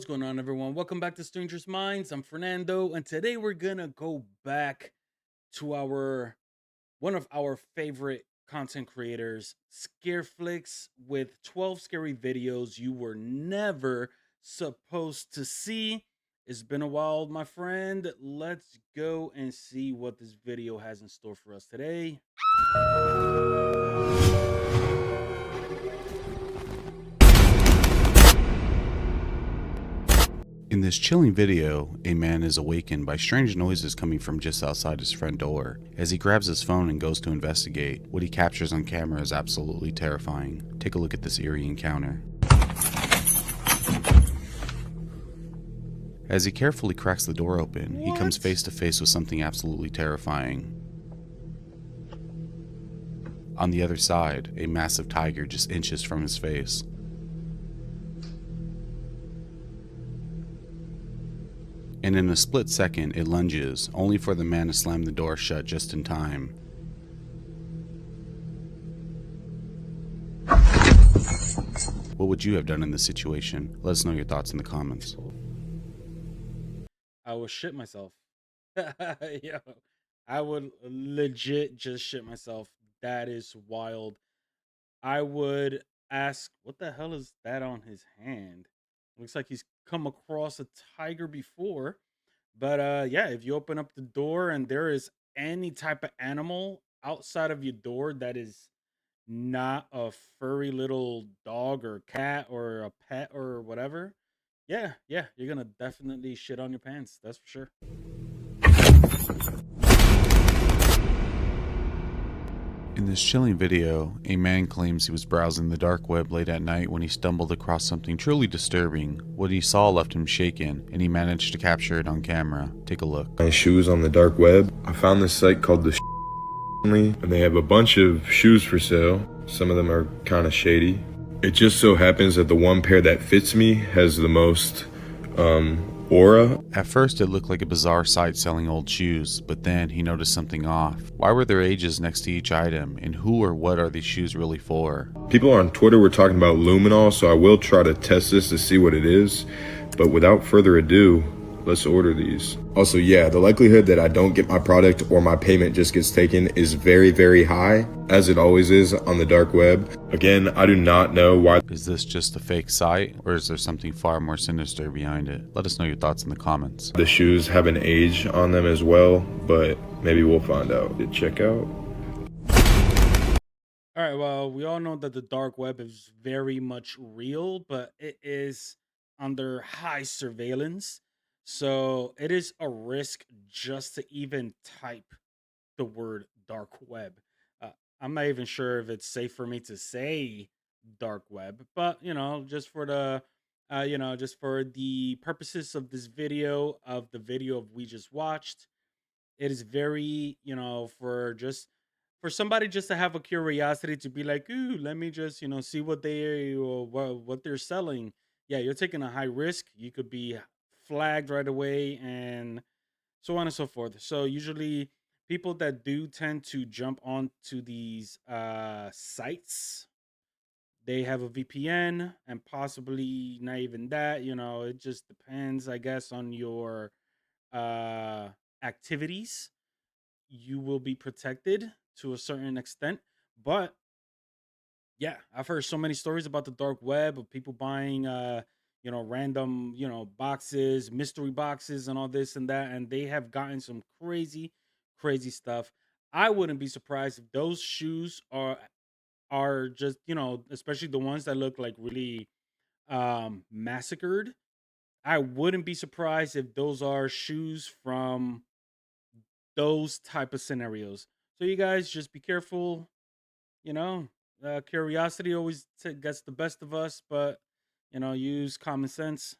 What's going on, everyone? Welcome back to Strangers Minds. I'm Fernando, and today we're gonna go back to our one of our favorite content creators, Scareflix, with 12 scary videos you were never supposed to see. It's been a while, my friend. Let's go and see what this video has in store for us today. In this chilling video, a man is awakened by strange noises coming from just outside his front door. As he grabs his phone and goes to investigate, what he captures on camera is absolutely terrifying. Take a look at this eerie encounter. As he carefully cracks the door open, he comes face to face with something absolutely terrifying. On the other side, a massive tiger just inches from his face. And in a split second, it lunges, only for the man to slam the door shut just in time. What would you have done in this situation? Let us know your thoughts in the comments. I would shit myself. Yo, I would legit just shit myself. That is wild. I would ask, what the hell is that on his hand? Looks like he's come across a tiger before. But yeah, if you open up the door and there is any type of animal outside of your door that is not a furry little dog or cat or a pet or whatever, yeah, you're gonna definitely shit on your pants. That's for sure. In this chilling video, a man claims he was browsing the dark web late at night when he stumbled across something truly disturbing. What he saw left him shaken, and he managed to capture it on camera. Take a look. My shoes on the dark web. I found this site called the and they have a bunch of shoes for sale. Some of them are kind of shady. It just so happens that the one pair that fits me has the most aura. At first it looked like a bizarre site selling old shoes, but then he noticed something off. Why were there ages next to each item, and who or what are these shoes really for? People on Twitter were talking about luminol, so I will try to test this to see what it is. But without further ado, let's order these. Also, yeah, the likelihood that I don't get my product or my payment just gets taken is very, very high, as it always is on the dark web. Again, I do not know why. Is this just a fake site, or is there something far more sinister behind it? Let us know your thoughts in the comments. The shoes have an age on them as well, but maybe we'll find out. Check out. All right, well, we all know that the dark web is very much real, but it is under high surveillance. So it is a risk just to even type the word dark web. I'm not even sure if it's safe for me to say dark web, but just for the just for the purposes of this video, of the video we just watched, it is very, for somebody just to have a curiosity to be like, ooh, let me just, see what what they're selling. Yeah, you're taking a high risk. You could be flagged right away and so on and so forth. So usually people that do tend to jump onto these sites, they have a VPN, and possibly not even that, it just depends, I guess, on your uh activities. You will be protected to a certain extent, but yeah, I've heard so many stories about the dark web of people buying random, boxes, mystery boxes and all this and that, and they have gotten some crazy stuff. I wouldn't be surprised if those shoes are just, especially the ones that look like really massacred. I wouldn't be surprised if those are shoes from those type of scenarios. So you guys just be careful, you know. Curiosity always gets the best of us, but use common sense.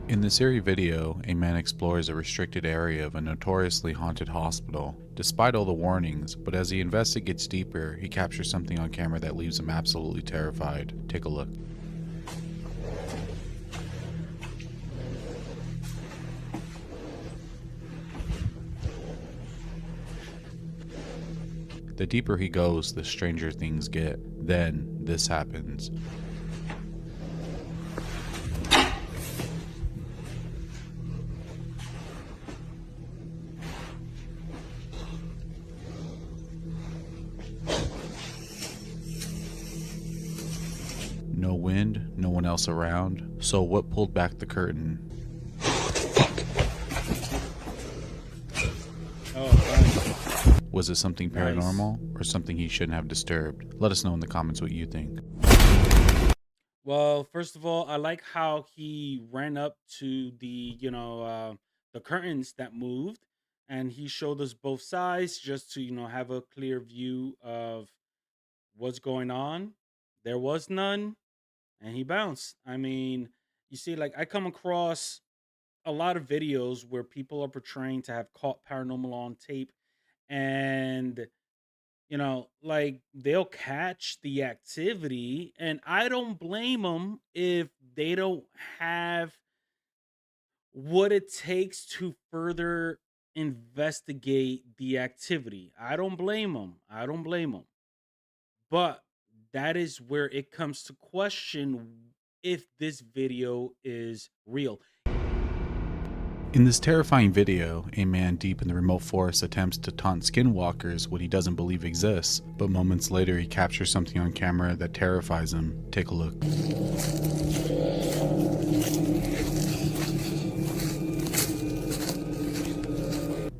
In this eerie video, a man explores a restricted area of a notoriously haunted hospital. Despite all the warnings, but as he investigates deeper, he captures something on camera that leaves him absolutely terrified. Take a look. The deeper he goes, the stranger things get. Then, this happens. no wind, no one else around. So what pulled back the curtain? Oh, nice. Was it something Nice. paranormal or something he shouldn't have disturbed? Let us know in the comments what you think. Well, first of all, I like how he ran up to the curtains that moved, and he showed us both sides just to have a clear view of what's going on. There was none, and he bounced. I mean, you see, like I come across a lot of videos where people are portraying to have caught paranormal on tape, and like they'll catch the activity, and I don't blame them if they don't have what it takes to further investigate the activity. I don't blame them. I don't blame them. But that is where it comes to question if this video is real. In this terrifying video, a man deep in the remote forest attempts to taunt skinwalkers what he doesn't believe exists, but moments later he captures something on camera that terrifies him. Take a look.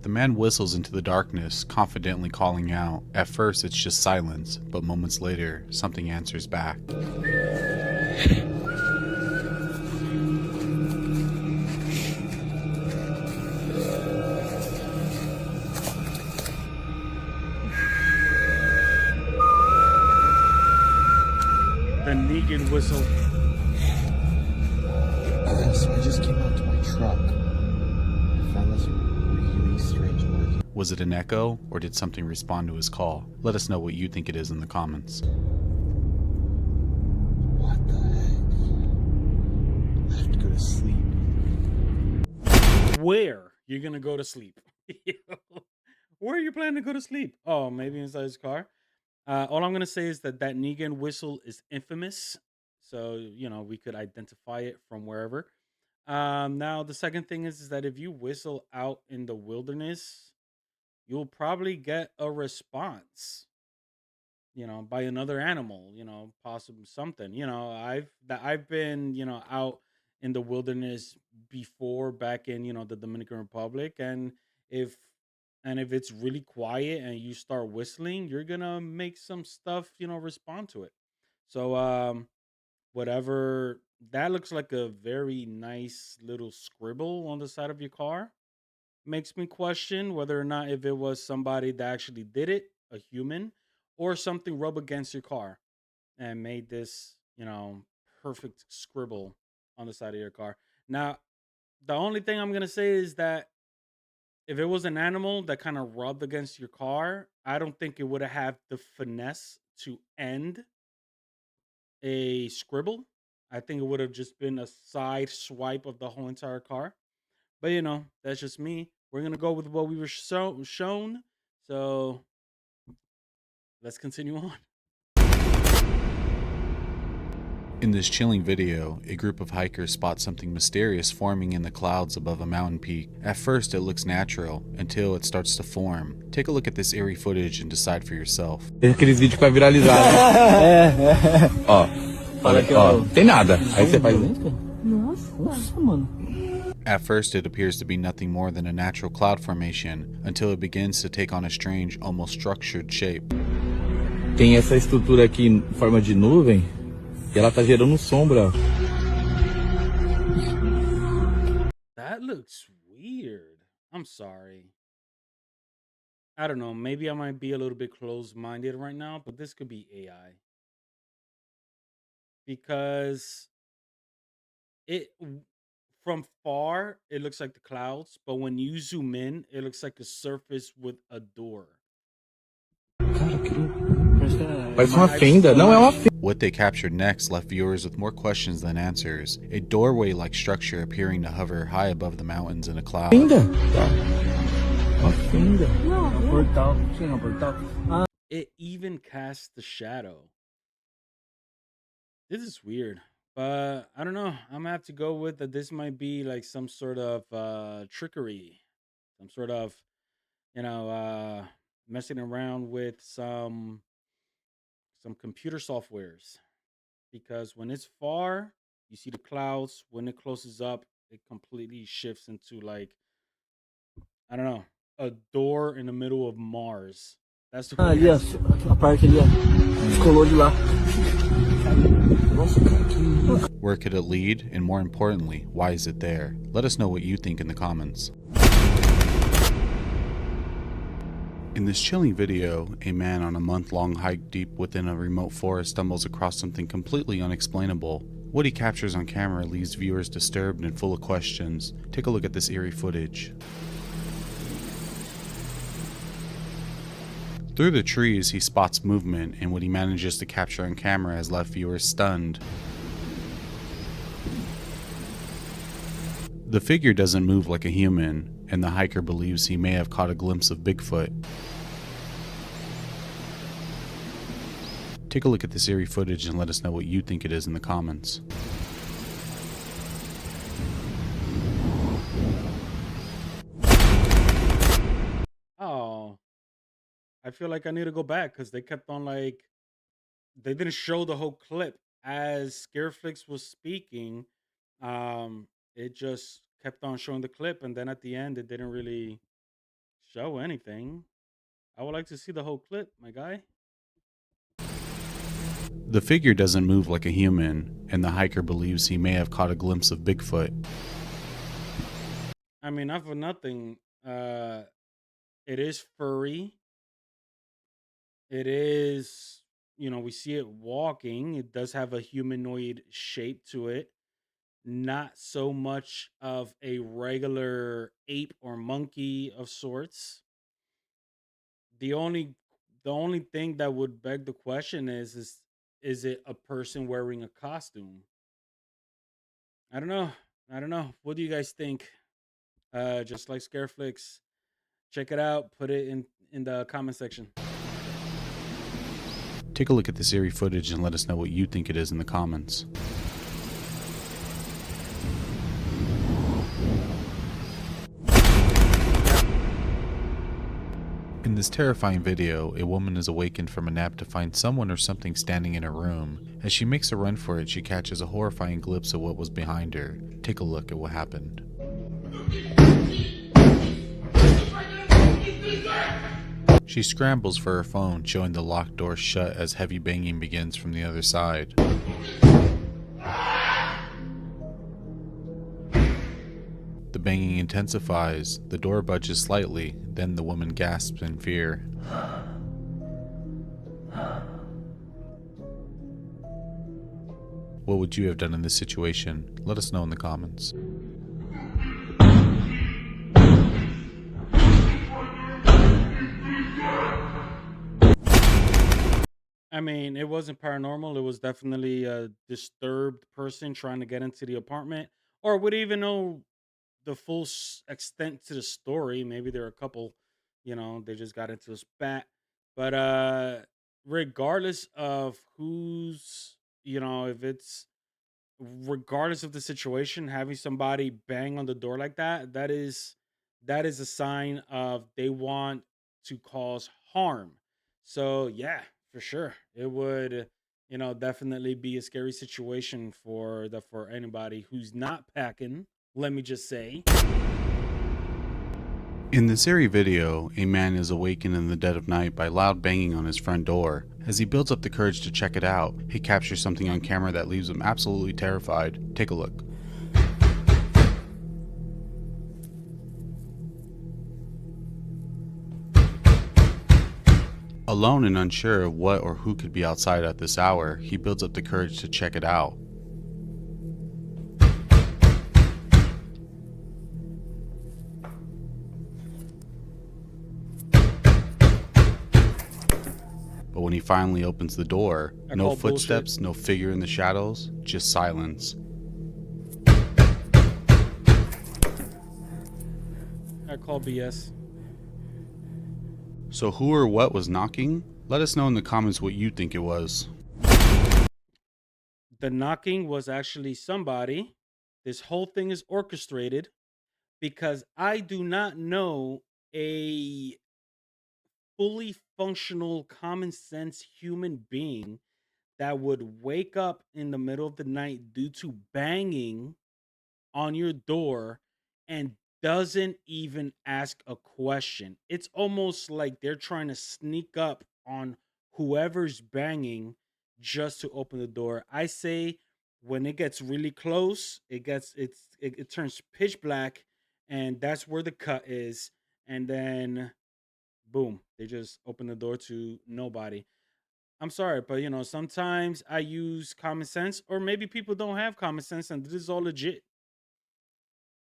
The man whistles into the darkness, confidently calling out. At first it's just silence, but moments later, something answers back. The Negan whistle. So I just came out to my truck. I found this really strange noise. Was it an echo, or did something respond to his call? Let us know what you think it is in the comments. What the heck? I have to go to sleep. Where you're gonna go to sleep? Where are you planning to go to sleep? Oh, maybe inside his car. All I'm gonna say is that Negan whistle is infamous, so we could identify it from wherever. Now the second thing is that if you whistle out in the wilderness, you'll probably get a response, by another animal, possibly something. I've been, out in the wilderness before back in, the Dominican Republic, and if if it's really quiet and you start whistling, you're gonna make some stuff, respond to it. So whatever that looks like a very nice little scribble on the side of your car makes me question whether or not if it was somebody that actually did it, a human, or something rub against your car and made this, perfect scribble on the side of your car. Now, the only thing I'm gonna say is that if it was an animal that kind of rubbed against your car, I don't think it would have had the finesse to end a scribble. I think it would have just been a side swipe of the whole entire car. But that's just me. We're gonna go with what we were shown. So let's continue on. In this chilling video, a group of hikers spot something mysterious forming in the clouds above a mountain peak. At first it looks natural, until it starts to form. Take a look at this eerie footage and decide for yourself. Aqueles vídeos pra viralizar, né? Ó, ó, tem nada. Aí você faz. Nossa, mano. At first it appears to be nothing more than a natural cloud formation, until it begins to take on a strange, almost structured shape. Tem essa estrutura aqui em forma de nuvem e ela tá gerando sombra. That looks weird. I'm sorry. I don't know. Maybe I might be a little bit closed minded right now, but this could be AI because from far it looks like the clouds, but when you zoom in, it looks like a surface with a door. Cara, que louco. Parece uma fenda. Não, é uma fenda. What they captured next left viewers with more questions than answers. A doorway-like structure appearing to hover high above the mountains in a cloud. Fenda. Uma fenda. Portal. Sim, é um portal. It even casts the shadow. This is weird. But I don't know. I'm gonna have to go with that. This might be like some sort of trickery, some sort of messing around with some computer softwares. because when it's far, you see the clouds. When it closes up, it completely shifts into like, I don't know, a door in the middle of Mars. That's the way Ali, I ó, see it. a parte ali, ó. Descolou de lá. Nossa, cara, que... Where could it lead? And more importantly, why is it there? Let us know what you think in the comments. In this chilling video, a man on a month-long hike deep within a remote forest stumbles across something completely unexplainable. What he captures on camera leaves viewers disturbed and full of questions. Take a look at this eerie footage. Through the trees, he spots movement, and what he manages to capture on camera has left viewers stunned. The figure doesn't move like a human, and the hiker believes he may have caught a glimpse of Bigfoot. Take a look at this eerie footage and let us know what you think it is in the comments. Oh, I feel like I need to go back because they kept on like they didn't show the whole clip as Scareflix was speaking. Um, it just kept on showing the clip, and then at the end, it didn't really show anything. I would like to see the whole clip, my guy. The figure doesn't move like a human, and the hiker believes he may have caught a glimpse of Bigfoot. I mean, not for nothing. Uh, it is furry. It is, we see it walking. It does have a humanoid shape to it. Not so much of a regular ape or monkey of sorts. The only the only thing that would beg the question is it a person wearing a costume? I don't know. I don't know. What do you guys think? Just like Scareflix, check it out. Put it in the comment section. Take a look at this eerie footage and let us know what you think it is in the comments. In this terrifying video, a woman is awakened from a nap to find someone or something standing in her room. As she makes a run for it, she catches a horrifying glimpse of what was behind her. Take a look at what happened. She scrambles for her phone, showing the locked door shut as heavy banging begins from the other side. The banging intensifies, the door budges slightly, then the woman gasps in fear. What would you have done in this situation? Let us know in the comments. I mean, it wasn't paranormal. It was definitely a disturbed person trying to get into the apartment, or would even know the full extent to the story. Maybe there are a couple, they just got into a spat. But regardless of if it's regardless of the situation, having somebody bang on the door like that is a sign of they want to cause harm. So yeah, for sure, it would definitely be a scary situation for anybody who's not packing. Let me just say. In this eerie video, a man is awakened in the dead of night by loud banging on his front door. As he builds up the courage to check it out, he captures something on camera that leaves him absolutely terrified. Take a look. Alone and unsure of what or who could be outside at this hour, he builds up the courage to check it out. But when he finally opens the door, I no call footsteps, bullshit. no figure in the shadows, just silence. I call BS. So who or what was knocking? Let us know in the comments what you think it was. The knocking was actually somebody. This whole thing is orchestrated because I do not know a fully functional, common sense human being that would wake up in the middle of the night due to banging on your door and doesn't even ask a question. It's almost like they're trying to sneak up on whoever's banging just to open the door. I say when it gets really close, it turns pitch black, and that's where the cut is. And then boom, they just open the door to nobody. I'm sorry, but sometimes I use common sense, or maybe people don't have common sense, and this is all legit.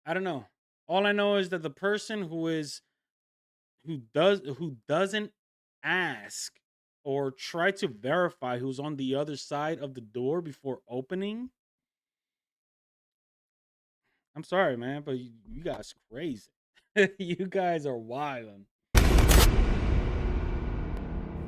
I don't know. All I know is that the person who doesn't ask or try to verify who's on the other side of the door before opening. I'm sorry, man, but you guys crazy. You guys are wild.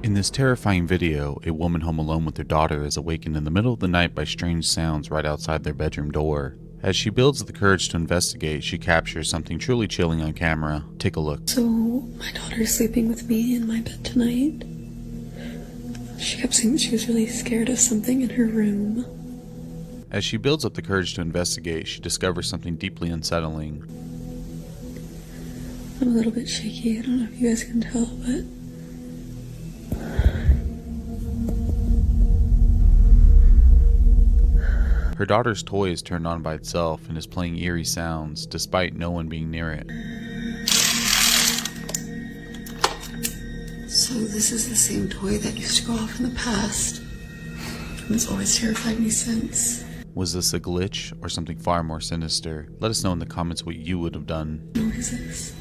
In this terrifying video, a woman home alone with her daughter is awakened in the middle of the night by strange sounds right outside their bedroom door. As she builds the courage to investigate, she captures something truly chilling on camera. Take a look. So, my daughter's sleeping with me in my bed tonight. She kept saying that she was really scared of something in her room. As she builds up the courage to investigate, she discovers something deeply unsettling. I'm a little bit shaky. I don't know if you guys can tell, but Her daughter's toy is turned on by itself and is playing eerie sounds, despite no one being near it. so this is the same toy that used to go off in the past. And it's always terrified me since. Was this a glitch or something far more sinister? Let us know in the comments what you would have done. Noises.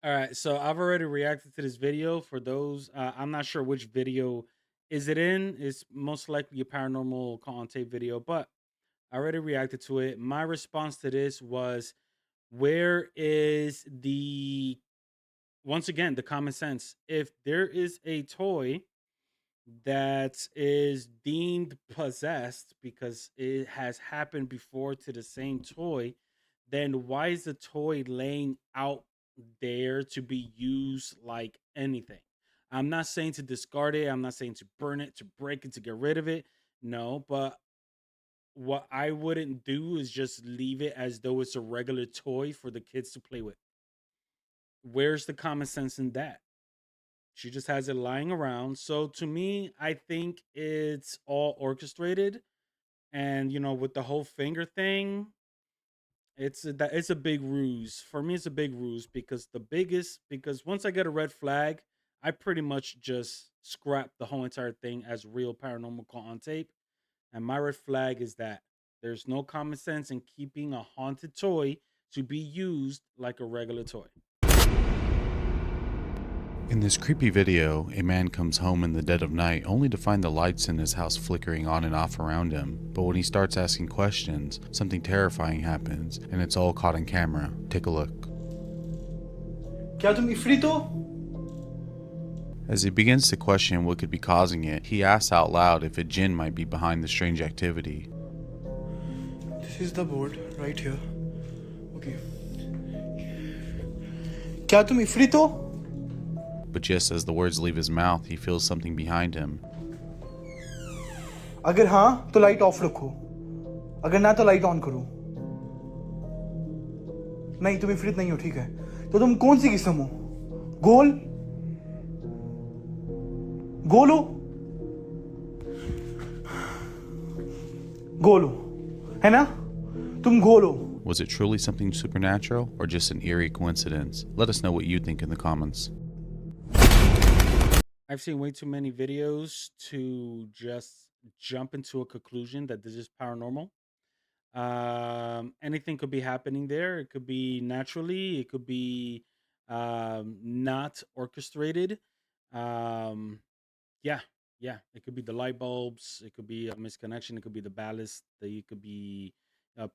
All right, so I've already reacted to this video. For those, I'm not sure which video is it in. It's most likely a paranormal call on tape video, but I already reacted to it. My response to this was, where is the once again the common sense? If there is a toy that is deemed possessed because it has happened before to the same toy, then why is the toy laying out there to be used like anything? I'm not saying to discard it. I'm not saying to burn it, to break it, to get rid of it. No, but what I wouldn't do is just leave it as though it's a regular toy for the kids to play with. Where's the common sense in that? She just has it lying around. So to me, I think it's all orchestrated. And with the whole finger thing, it's a big ruse. For me, it's a big ruse because once I get a red flag, I pretty much just scrap the whole entire thing as real paranormal call on tape. And my red flag is that there's no common sense in keeping a haunted toy to be used like a regular toy. In this creepy video, a man comes home in the dead of night only to find the lights in his house flickering on and off around him. But when he starts asking questions, something terrifying happens, and it's all caught on camera. Take a look. क्या तुम इफरीत हो? As he begins to question what could be causing it, he asks out loud if a jinn might be behind the strange activity. This is the board right here. Okay. क्या तुम इफरीत हो? But just as the words leave his mouth, he feels something behind him. अगर हाँ तो light of रखो, अगर ना तो लाइट ऑन करो. नहीं, तुम इफरीत नहीं हो, ठीक है. तो तुम कौन सी किस्म हो? गोल? गोल हो? गोल हो, है ना? तुम गोल हो. Was it truly something supernatural or just an eerie coincidence? Let us know what you think in the comments. I've seen way too many videos to just jump into a conclusion that this is paranormal. Anything could be happening there. It could be naturally. It could be not orchestrated. Um, yeah, yeah. It could be the light bulbs. It could be a misconnection. It could be the ballast. It could be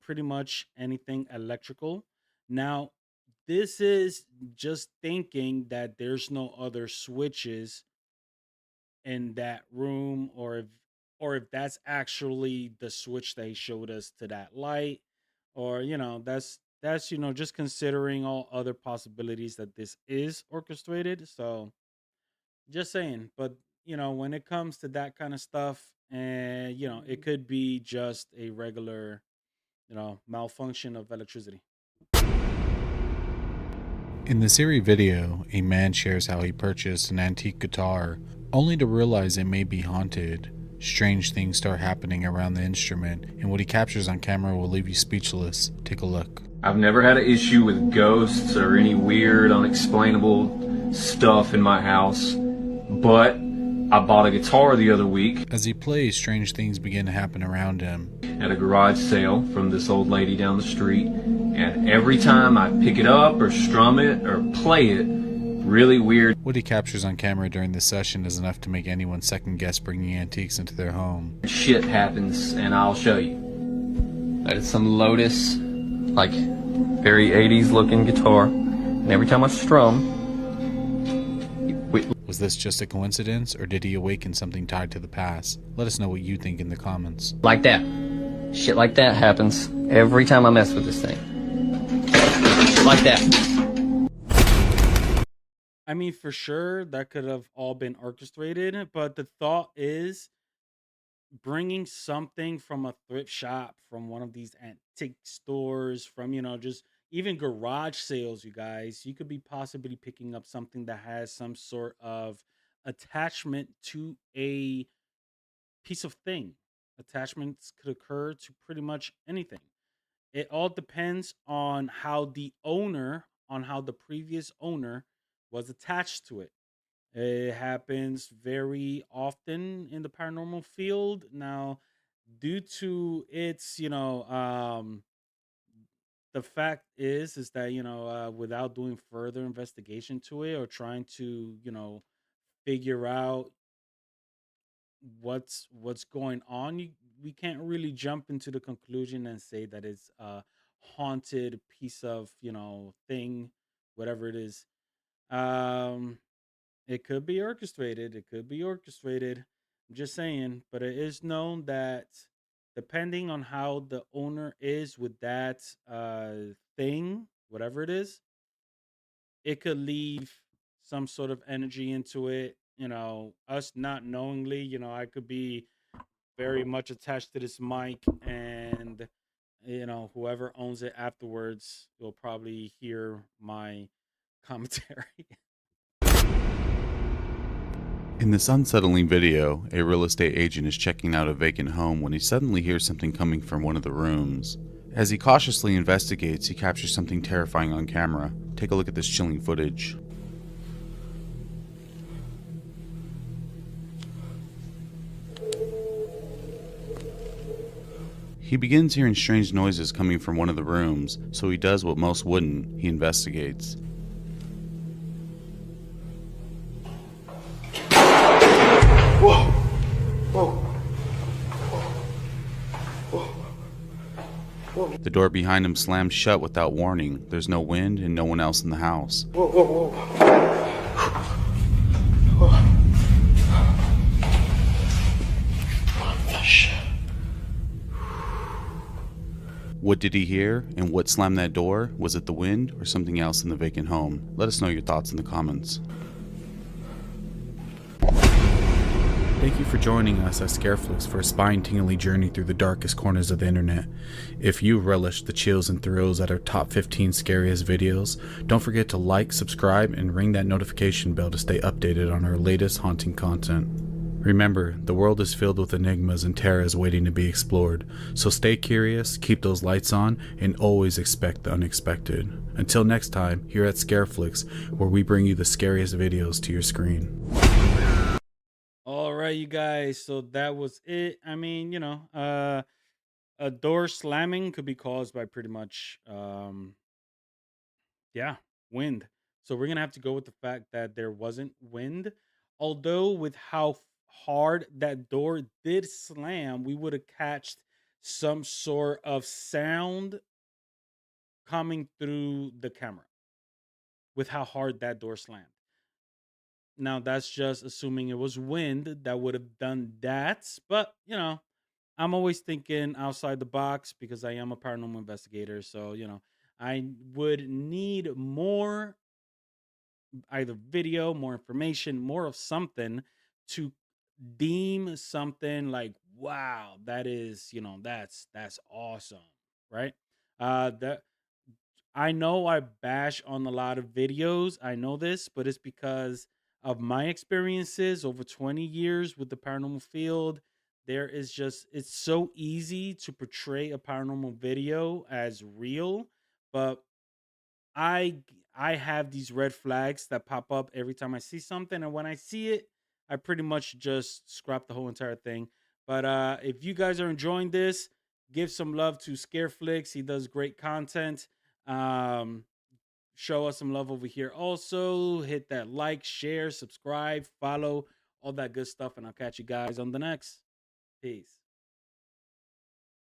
pretty much anything electrical. Now, this is just thinking that there's no other switches in that room, or if that's actually the switch they showed us to that light, or that's that's just considering all other possibilities that this is orchestrated. So just saying, but when it comes to that kind of stuff, and it could be just a regular malfunction of electricity. In the Siri video, a man shares how he purchased an antique guitar only to realize it may be haunted. Strange things start happening around the instrument, and what he captures on camera will leave you speechless. Take a look. I've never had an issue with ghosts or any weird, unexplainable stuff in my house, but I bought a guitar the other week As he plays, strange things begin to happen around him. at a garage sale from this old lady down the street, and every time I pick it up or strum it or play it, really weird What he captures on camera during this session is enough to make anyone second guess bringing antiques into their home. shit happens, and I'll show you. That is some Lotus, like, very 80s looking guitar, and every time I strum, Was this just a coincidence, or did he awaken something tied to the past? Let us know what you think in the comments. like that. Shit like that happens every time I mess with this thing. Shit like that. I mean, for sure, that could have all been orchestrated, but the thought is bringing something from a thrift shop, from one of these antique stores, from, just even garage sales, you guys, you could be possibly picking up something that has some sort of attachment to a piece of thing. Attachments could occur to pretty much anything. It all depends on how the previous owner was attached to it. It happens very often in the paranormal field. Now, due to its, the fact is that, without doing further investigation to it or trying to, figure out what's going on, we can't really jump into the conclusion and say that it's a haunted piece of thing, whatever it is. um it could be orchestrated. It could be orchestrated. I'm just saying, but it is known that depending on how the owner is with that thing, whatever it is, it could leave some sort of energy into it. Us not knowingly, I could be very much attached to this mic, and whoever owns it afterwards will probably hear my commentary. In this unsettling video, a real estate agent is checking out a vacant home when he suddenly hears something coming from one of the rooms. As he cautiously investigates, he captures something terrifying on camera. Take a look at this chilling footage. He begins hearing strange noises coming from one of the rooms, so he does what most wouldn't. He investigates. The door behind him slams shut without warning. There's no wind and no one else in the house. What did he hear, and what slammed that door? Was it the wind or something else in the vacant home? Let us know your thoughts in the comments. Thank you for joining us at Scareflix for a spine-tingling journey through the darkest corners of the internet. If you relish the chills and thrills at our top 15 scariest videos, don't forget to like, subscribe, and ring that notification bell to stay updated on our latest haunting content. Remember, the world is filled with enigmas and terrors waiting to be explored, so stay curious, keep those lights on, and always expect the unexpected. Until next time, here at Scareflix, where we bring you the scariest videos to your screen. All right, you guys. So that was it. I mean, a door slamming could be caused by pretty much, yeah, wind. So we're gonna have to go with the fact that there wasn't wind. Although with how hard that door did slam, we would have catched some sort of sound coming through the camera with how hard that door slammed. Now that's just assuming it was wind that would have done that. But I'm always thinking outside the box because I am a paranormal investigator. So I would need more, either video, more information, more of something to deem something like, wow, that is, that's awesome, right? That I know I bash on a lot of videos. I know this, but it's because of my experiences over 20 years with the paranormal field. There is just, it's so easy to portray a paranormal video as real, but I have these red flags that pop up every time I see something, and when I see it, I pretty much just scrap the whole entire thing. But if you guys are enjoying this, give some love to Scareflix. He does great content. Um, Show us some love over here. Also, hit that like, share, subscribe, follow, all that good stuff, and I'll catch you guys on the next. Peace.